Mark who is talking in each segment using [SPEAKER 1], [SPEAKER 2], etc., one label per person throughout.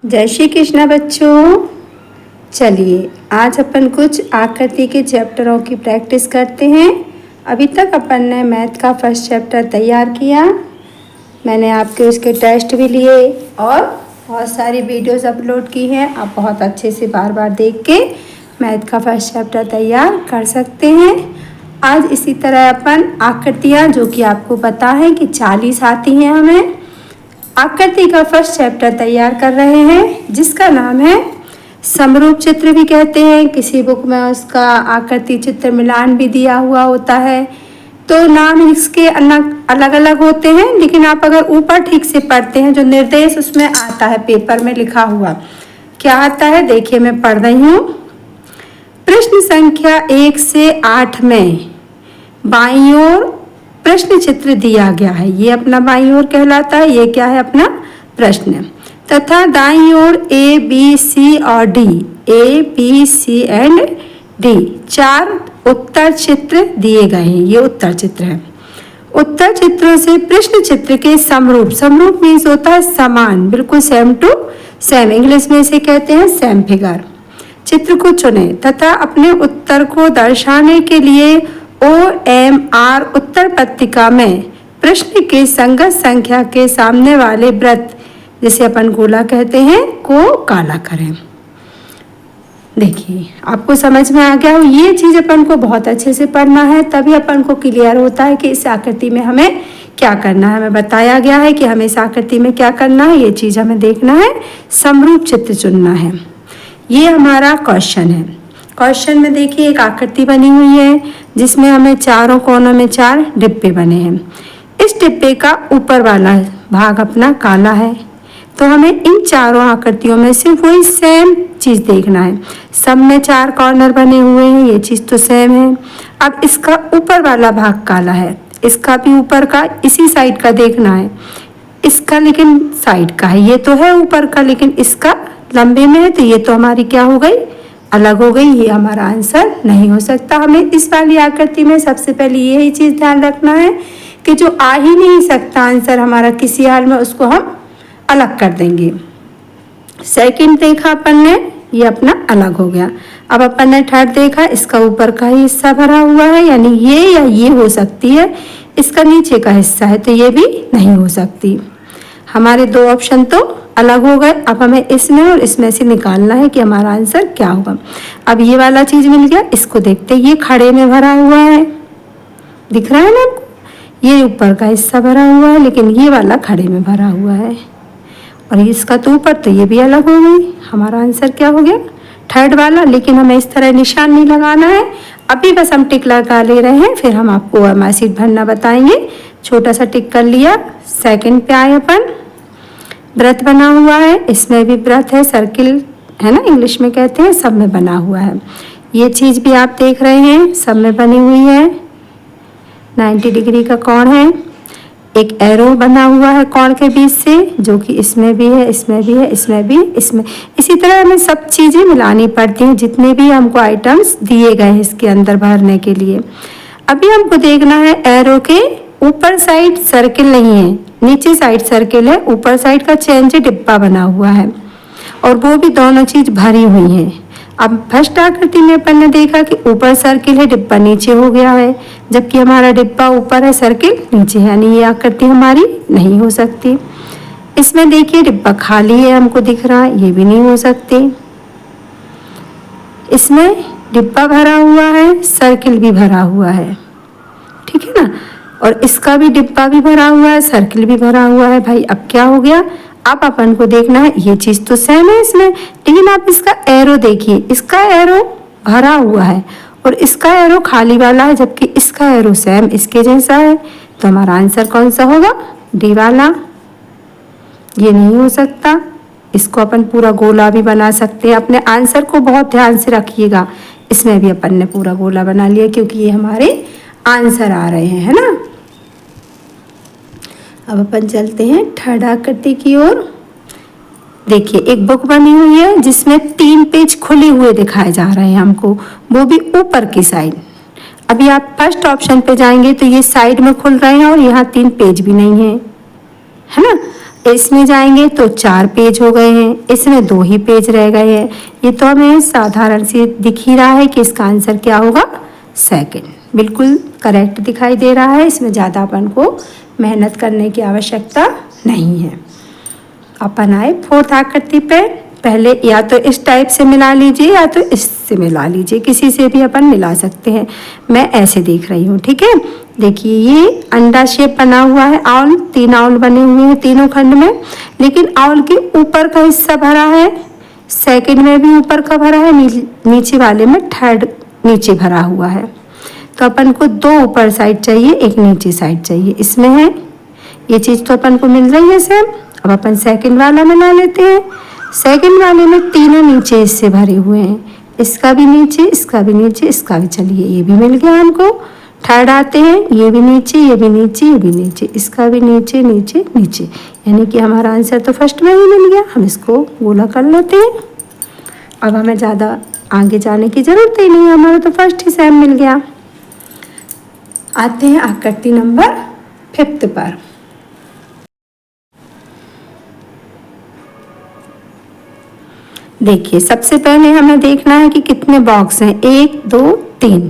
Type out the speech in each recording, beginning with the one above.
[SPEAKER 1] जय श्री कृष्णा बच्चों। चलिए आज अपन कुछ आकृति के चैप्टरों की प्रैक्टिस करते हैं। अभी तक अपन ने मैथ का फर्स्ट चैप्टर तैयार किया। मैंने आपके उसके टेस्ट भी लिए और बहुत सारी वीडियोस अपलोड की हैं। आप बहुत अच्छे से बार बार देख के मैथ का फर्स्ट चैप्टर तैयार कर सकते हैं। आज इसी तरह अपन आकृतियाँ, जो कि आपको पता है कि 40 आती हैं, हमें आकृति का फर्स्ट चैप्टर तैयार कर रहे हैं, जिसका नाम है समरूप चित्र भी कहते हैं। किसी बुक में उसका आकृति चित्र मिलान भी दिया हुआ होता है, तो नाम इसके अलग अलग होते हैं। लेकिन आप अगर ऊपर ठीक से पढ़ते हैं, जो निर्देश उसमें आता है पेपर में लिखा हुआ, क्या आता है देखिए, मैं पढ़ रही हूँ। प्रश्न संख्या 1 से 8 में बाईं ओर प्रश्न चित्र दिया गया है। ये अपना बाईं ओर कहलाता है। ये क्या है? अपना प्रश्न। तथा दाईं ओर ए बी सी और D, A B C and D 4 उत्तर चित्र दिए गए हैं। ये उत्तर चित्र है। उत्तर चित्रों से प्रश्न चित्र के समरूप, समरूप मीन्स होता है समान, बिल्कुल सेम टू सेम, इंग्लिश में इसे कहते हैं सेम फिगर, चित्र को चुने तथा अपने उत्तर को दर्शाने के लिए OMR उत्तर पत्रिका में प्रश्न के संगत संख्या के सामने वाले वृत्त, जिसे अपन गोला कहते हैं, को काला करें। देखिए आपको समझ में आ गया हो। ये चीज अपन को बहुत अच्छे से पढ़ना है, तभी अपन को क्लियर होता है कि इस आकृति में हमें क्या करना है। हमें बताया गया है कि हमें इस आकृति में क्या करना है, ये चीज हमें देखना है, समरूप चित्र चुनना है। ये हमारा क्वेश्चन है। क्वेश्चन में देखिए एक आकृति बनी हुई है, जिसमें हमें चारों कोनों में 4 डिब्बे बने हैं। इस डिब्बे का ऊपर वाला भाग अपना काला है, तो हमें इन चारों आकृतियों में सिर्फ वही सेम चीज़ देखना है। सब में 4 कॉर्नर बने हुए हैं, ये चीज़ तो सेम है। अब इसका ऊपर वाला भाग काला है, इसका भी ऊपर का इसी साइड का देखना है। इसका लेकिन साइड का है, ये तो है ऊपर का, लेकिन इसका लंबे में है, तो ये तो हमारी क्या हो गई, अलग हो गई। ये हमारा आंसर नहीं हो सकता। हमें इस वाली आकृति में सबसे पहले यही चीज़ ध्यान रखना है कि जो आ ही नहीं सकता आंसर हमारा किसी हाल में, उसको हम अलग कर देंगे। सेकंड देखा अपन ने, ये अपना अलग हो गया। अब अपन ने थर्ड देखा, इसका ऊपर का ही हिस्सा भरा हुआ है, यानी ये या ये हो सकती है। इसका नीचे का हिस्सा है, तो ये भी नहीं हो सकती। हमारे 2 ऑप्शन तो अलग हो गए। अब हमें इसमें और इसमें से निकालना है कि हमारा आंसर क्या होगा। अब ये वाला चीज मिल गया, इसको देखते हैं। ये खड़े में भरा हुआ है, दिख रहा है ना आपको, ये ऊपर का हिस्सा भरा हुआ है, लेकिन ये वाला खड़े में भरा हुआ है, और इसका तो ऊपर, तो ये भी अलग हो गई। हमारा आंसर क्या हो गया, थर्ड वाला। लेकिन हमें इस तरह निशान नहीं लगाना है, अभी बस हम टिक लगा ले रहे हैं, फिर हम आपको OMR शीट भरना बताएंगे। छोटा सा टिक कर लिया। सेकंड पे आए अपन, व्रत बना हुआ है, इसमें भी व्रत है, सर्किल है ना, इंग्लिश में कहते हैं, सब में बना हुआ है। ये चीज़ भी आप देख रहे हैं, सब में बनी हुई है। 90 डिग्री का कोण है, एक एरो बना हुआ है कोण के बीच से, जो कि इसमें भी है, इसमें भी है, इसमें भी, इसमें। इसी तरह हमें सब चीज़ें मिलानी पड़ती हैं, जितने भी हमको आइटम्स दिए गए हैं इसके अंदर भरने के लिए। अभी हमको देखना है एरो के ऊपर साइड सर्किल नहीं है, नीचे साइड सर्किल है, ऊपर साइड का चेंज डिब्बा बना हुआ है, और वो भी दोनों चीज भरी हुई है। अब फर्स्ट आकृति में अपन ने देखा कि ऊपर सर्किल है, डिब्बा नीचे हो गया है, जबकि हमारा डिब्बा ऊपर है, सर्किल नीचे है, यानी ये आकृति हमारी नहीं हो सकती। इसमें देखिए डिब्बा खाली है, हमको दिख रहा है, ये भी नहीं हो सकती। इसमें डिब्बा भरा हुआ है, सर्किल भी भरा हुआ है, ठीक है ना, और इसका भी डिब्बा भी भरा हुआ है, सर्किल भी भरा हुआ है। भाई अब क्या हो गया, अब अपन को देखना है, ये चीज तो सेम है इसमें, लेकिन आप इसका एरो देखिए, इसका एरो भरा हुआ है और इसका एरो खाली वाला है, जबकि इसका एरो सेम इसके जैसा है। तो हमारा आंसर कौन सा होगा, डी वाला। ये नहीं हो सकता। इसको अपन पूरा गोला भी बना सकते हैं। अपने आंसर को बहुत ध्यान से रखिएगा। इसमें भी अपन ने पूरा गोला बना लिया, क्योंकि ये हमारे आंसर आ रहे हैं, है ना। अब अपन चलते हैं थर्ड आकृति की ओर। देखिए एक बुक बनी हुई है, जिसमें 3 पेज खुले हुए दिखाए जा रहे हैं हमको, वो भी ऊपर की साइड। अभी आप फर्स्ट ऑप्शन पे जाएंगे तो ये साइड में खुल रहे हैं, और यहाँ 3 पेज भी नहीं है, है ना। इसमें जाएंगे तो 4 पेज हो गए हैं, इसमें 2 ही पेज रह गए हैं। ये तो हमें साधारण से दिख ही रहा है कि इसका आंसर क्या होगा, सेकंड। बिल्कुल करेक्ट दिखाई दे रहा है, इसमें ज़्यादा अपन को मेहनत करने की आवश्यकता नहीं है। अपन आए फोर्थ आकृति पे। पहले या तो इस टाइप से मिला लीजिए या तो इससे मिला लीजिए, किसी से भी अपन मिला सकते हैं। मैं ऐसे देख रही हूँ, ठीक है। देखिए ये अंडा शेप बना हुआ है, आउल 3 आउल बने हुए हैं तीनों खंड में, लेकिन आउल के ऊपर का हिस्सा भरा है, सेकंड में भी ऊपर का भरा है, नीचे वाले में थर्ड नीचे भरा हुआ है। तो अपन को 2 ऊपर साइड चाहिए, एक नीचे साइड चाहिए। इसमें है ये चीज़ तो अपन को मिल रही है सेम। अब अपन सेकंड वाला मिला लेते हैं। सेकंड वाले में तीनों नीचे हिस्से भरे हुए हैं, इसका भी नीचे, इसका भी नीचे, इसका भी, चलिए ये भी मिल गया हमको। थर्ड आते हैं, ये भी नीचे, ये भी नीचे, ये भी नीचे, इसका भी नीचे नीचे नीचे, यानी कि हमारा आंसर तो फर्स्ट में ही मिल गया। हम इसको गोला कर लेते हैं। अब हमें ज़्यादा आगे जाने की ज़रूरत ही नहीं है, हमारा तो फर्स्ट ही सेम मिल गया। आते हैं आकृति नंबर 5 पर। देखिए सबसे पहले हमें देखना है कि कितने बॉक्स हैं, 1 2 3,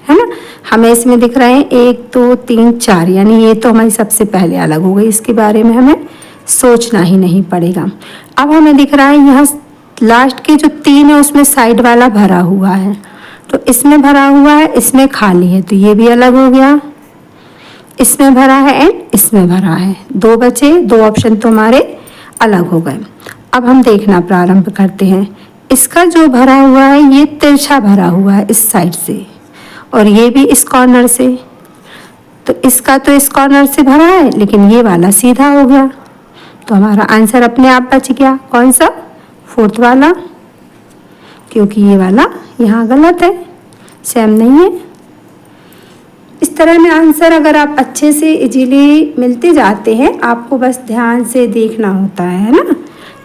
[SPEAKER 1] है ना। हमें इसमें दिख रहे हैं 1 2 3 4, यानी ये तो हमारी सबसे पहले अलग हो गई, इसके बारे में हमें सोचना ही नहीं पड़ेगा। अब हमें दिख रहा है यहाँ लास्ट के जो 3 है उसमें साइड वाला भरा हुआ है, तो इसमें भरा हुआ है, इसमें खाली है, तो ये भी अलग हो गया। इसमें भरा है एंड इसमें भरा है, 2 बचे, 2 ऑप्शन तो हमारे अलग हो गए। अब हम देखना प्रारंभ करते हैं। इसका जो भरा हुआ है ये तिरछा भरा हुआ है इस साइड से, और ये भी इस कॉर्नर से। तो इसका तो इस कॉर्नर से भरा है, लेकिन ये वाला सीधा हो गया, तो हमारा आंसर अपने आप बच गया। कौन सा, फोर्थ वाला, क्योंकि ये वाला यहाँ गलत है, सेम नहीं है। इस तरह में आंसर अगर आप अच्छे से इजीली मिलते जाते हैं, आपको बस ध्यान से देखना होता है ना।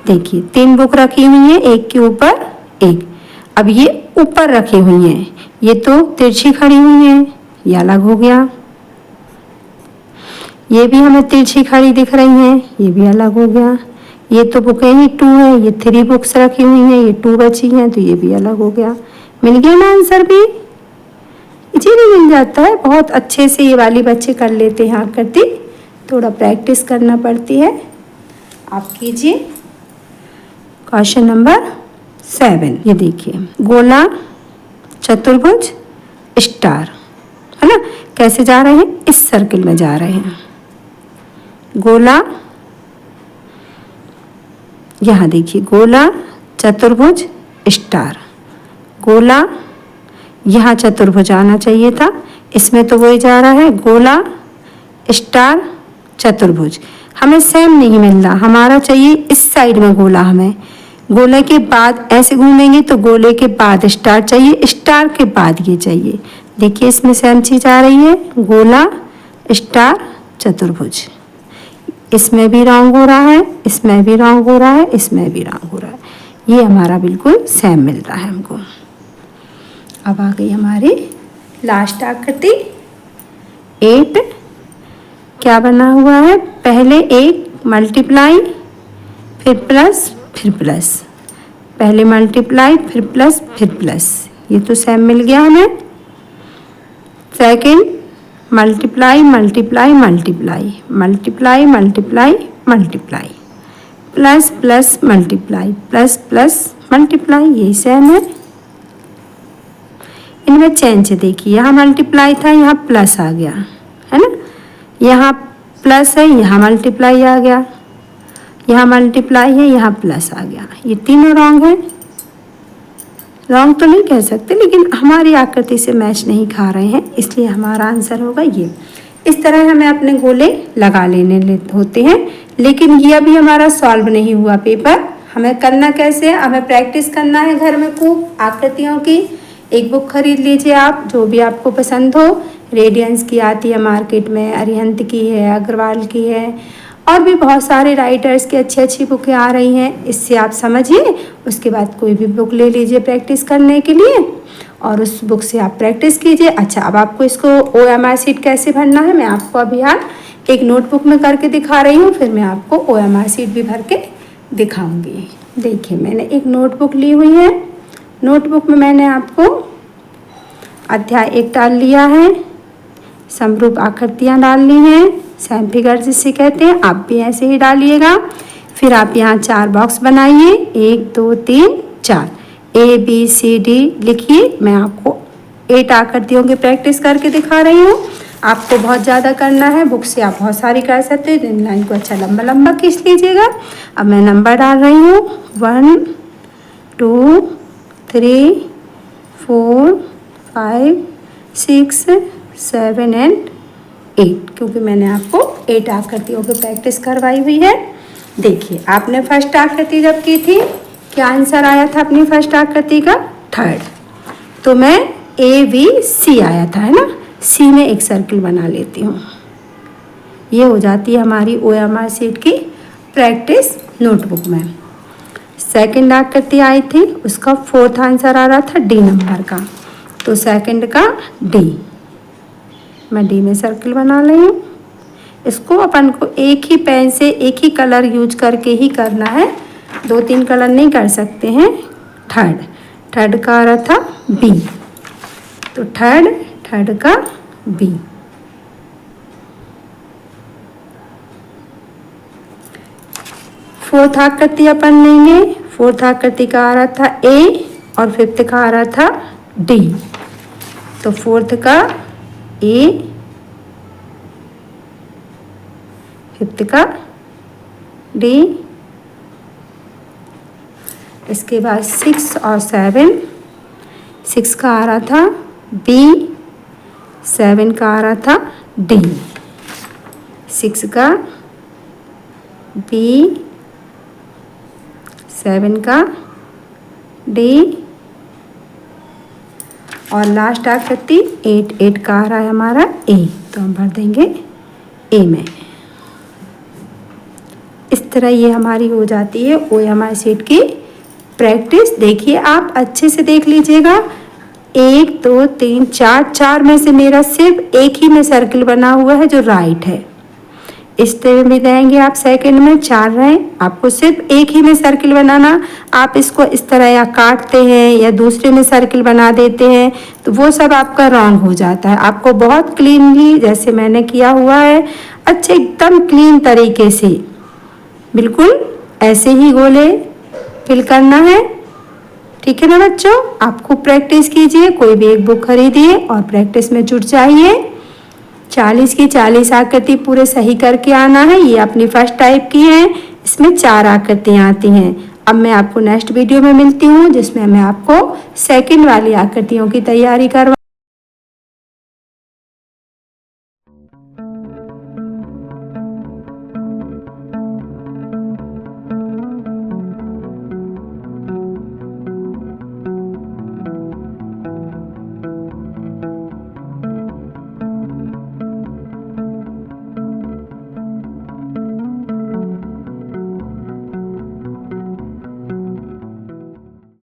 [SPEAKER 1] देखिए 3 बुक रखी हुई हैं, एक के ऊपर एक। अब ये ऊपर रखी हुई हैं, ये तो तिरछी खड़ी हुई हैं, ये अलग हो गया। ये भी हमें तिरछी खड़ी दिख रही हैं, ये भी अलग हो गया। ये तो बुकें ही 2 है, ये 3 बुक्स रखी हुई हैं, ये 2 बची हैं, तो ये भी अलग हो गया। मिल गया ना आंसर भी, इजीली मिल जाता है। बहुत अच्छे से ये वाली बच्चे कर लेते हैं आकृति, थोड़ा प्रैक्टिस करना पड़ती है। आप कीजिए। क्वेश्चन नंबर 7, ये देखिए, गोला, चतुर्भुज, स्टार, है ना। कैसे जा रहे हैं, इस सर्किल में जा रहे हैं। गोला, यहाँ देखिए, गोला, चतुर्भुज, स्टार। गोला, यहाँ चतुर्भुज आना चाहिए था, इसमें तो वही जा रहा है, गोला, स्टार, चतुर्भुज। हमें सेम नहीं मिल रहा, हमारा चाहिए इस साइड में गोला। हमें गोले के बाद ऐसे घूमेंगे तो गोले के बाद स्टार चाहिए, स्टार के बाद ये चाहिए। देखिए इसमें सेम चीज आ रही है, गोला, स्टार, चतुर्भुज। इसमें भी रॉन्ग हो रहा है, इसमें भी रॉन्ग हो रहा है, इसमें भी रॉन्ग हो रहा है। ये हमारा बिल्कुल सेम मिल रहा है हमको। अब आ गई हमारी लास्ट आकृति 8। क्या बना हुआ है, पहले 1 मल्टीप्लाई, फिर प्लस, फिर प्लस, पहले मल्टीप्लाई, फिर प्लस, फिर प्लस, ये तो सेम मिल गया हमें। Second multiply, multiply, multiply, multiply, multiply, multiply, plus plus multiply, plus plus multiply, यही सेम है। इनमें चेंज देखिए, यहाँ मल्टीप्लाई था, यहाँ प्लस आ गया, है ना। यहाँ प्लस है, यहाँ मल्टीप्लाई आ गया, यहाँ मल्टीप्लाई है, यहाँ प्लस आ गया। ये तीनों रॉन्ग है। रॉन्ग तो नहीं कह सकते, लेकिन हमारी आकृति से मैच नहीं खा रहे हैं, इसलिए हमारा आंसर होगा ये। इस तरह हमें अपने गोले लगा लेने होते हैं, लेकिन ये अभी हमारा सॉल्व नहीं हुआ पेपर। हमें करना कैसे है, हमें प्रैक्टिस करना है घर में खूब आकृतियों की। एक बुक खरीद लीजिए आप, जो भी आपको पसंद हो। रेडियंस की आती है मार्केट में, अरिहंत की है, अग्रवाल की है, और भी बहुत सारे राइटर्स की अच्छी अच्छी बुकें आ रही हैं। इससे आप समझिए, उसके बाद कोई भी बुक ले लीजिए प्रैक्टिस करने के लिए, और उस बुक से आप प्रैक्टिस कीजिए। अच्छा, अब आपको इसको OMR शीट कैसे भरना है मैं आपको अभी यहाँ एक नोटबुक में करके दिखा रही हूँ, फिर मैं आपको OMR शीट भी भर के दिखाऊंगी। देखिए मैंने एक नोटबुक ली हुई है। नोटबुक में मैंने आपको अध्याय 1 डाल लिया है, समरूप आकृतियाँ डालनी हैं, सेम फिगर जिसे कहते हैं, आप भी ऐसे ही डालिएगा। फिर आप यहाँ 4 बॉक्स बनाइए, 1 2 3 4, ABCD लिखिए। मैं आपको 8 आकृतियों की प्रैक्टिस करके दिखा रही हूँ। आपको बहुत ज़्यादा करना है, बुक से आप बहुत सारी कर सकते हैं। इन लाइन को अच्छा लंबा लंबा खींच लीजिएगा। अब मैं नंबर डाल रही हूँ 1 2 3 4 5 6 7 एंड 8, क्योंकि मैंने आपको 8 आकृतियों की प्रैक्टिस करवाई हुई है। देखिए आपने फर्स्ट आकृति जब की थी, क्या आंसर आया था अपनी फर्स्ट आकृति का? 3rd। तो मैं ABC आया था, है ना। C में एक सर्किल बना लेती हूँ। ये हो जाती है हमारी OMR शीट की प्रैक्टिस नोटबुक में। सेकंड आकृति आई थी, उसका 4th आंसर आ रहा था D नंबर का, तो सेकंड का D, मैं D में सर्किल बना रही हूँ। इसको अपन को एक ही पेन से एक ही कलर यूज करके ही करना है, 2-3 कलर नहीं कर सकते हैं। थर्ड का आ रहा था B, तो थर्ड का B। फोर्थ आकृति अपन लेंगे, फोर्थ आकृति का आ रहा था A और फिफ्थ का आ रहा था D, तो फोर्थ का A, फिफ्थ का D। इसके बाद 6 और 7, 6 का आ रहा था B, 7 का आ रहा था D, 6 का B, 7 का D, और लास्ट आकृति 8 का आ रहा है हमारा A, तो हम भर देंगे A में। इस तरह ये हमारी हो जाती है OMR शीट की प्रैक्टिस। देखिए आप अच्छे से देख लीजिएगा, 1 2 3 4 में से मेरा सिर्फ एक ही में सर्किल बना हुआ है जो राइट है। इस तरह भी देंगे आप, सेकंड में 4 रहे, आपको सिर्फ एक ही में सर्किल बनाना। आप इसको इस तरह या काटते हैं या दूसरे में सर्किल बना देते हैं, तो वो सब आपका रॉन्ग हो जाता है। आपको बहुत क्लीनली, जैसे मैंने किया हुआ है, अच्छे एकदम क्लीन तरीके से बिल्कुल ऐसे ही गोले फिल करना है। ठीक है ना बच्चों, आपको प्रैक्टिस कीजिए, कोई भी एक बुक खरीदिए और प्रैक्टिस में जुट जाइए। 40 की 40 आकृति पूरे सही करके आना है। ये अपनी फर्स्ट टाइप की है, इसमें 4 आकृतियाँ आती हैं। अब मैं आपको नेक्स्ट वीडियो में मिलती हूँ, जिसमें मैं आपको सेकंड वाली आकृतियों की तैयारी करवा